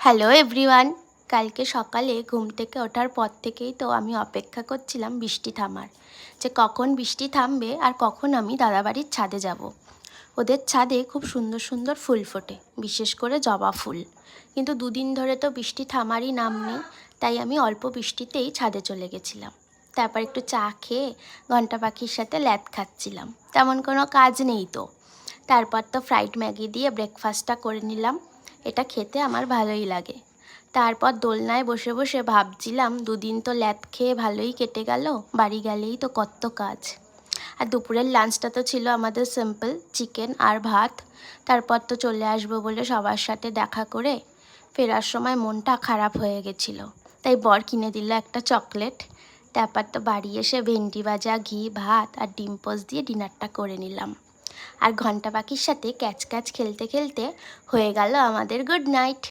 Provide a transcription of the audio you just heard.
Hello everyone. কালকে সকালে ঘুম থেকে ওঠার পর থেকেই তো আমি অপেক্ষা করছিলাম বৃষ্টি থামার, যে কখন বৃষ্টি থামবে আর কখন আমি দাদাবাড়ির ছাদে যাব। ওদের ছাদে খুব সুন্দর সুন্দর ফুল ফোটে, বিশেষ করে জবা ফুল। কিন্তু দুদিন ধরে তো বৃষ্টি থামারই নাম নেই, তাই আমি অল্প বৃষ্টিতেই ছাদে চলে গেছিলাম। তারপর একটু চা খেয়ে ঘন্টা পাখির সাথে ল্যাদ খাচ্ছিলাম, তেমন কোনো কাজ নেই তো। তারপর তো ফ্রাইড ম্যাগি দিয়ে ব্রেকফাস্টটা করে নিলাম, এটা খেতে আমার ভালোই লাগে। তারপর দোলনায় বসে বসে ভাবছিলাম দুদিন তো ল্যাদ খেয়ে ভালোই কেটে গেল, বাড়ি গেলেই তো কত কাজ। আর দুপুরের লাঞ্চটা তো ছিল আমাদের সিম্পল, চিকেন আর ভাত। তারপর তো চলে আসবো বলে সবার সাথে দেখা করে ফেরার সময় মনটা খারাপ হয়ে গেছিলো, তাই বর কিনে দিল একটা চকলেট। তারপর তো বাড়ি এসে ভেন্ডি ভাজা, ঘি, ভাত আর ডিম পোচ দিয়ে ডিনারটা করে নিলাম। আর ঘন্টা পাখির সাথে ক্যাচ ক্যাচ খেলতে খেলতে হয়ে গেল আমাদের গুড নাইট।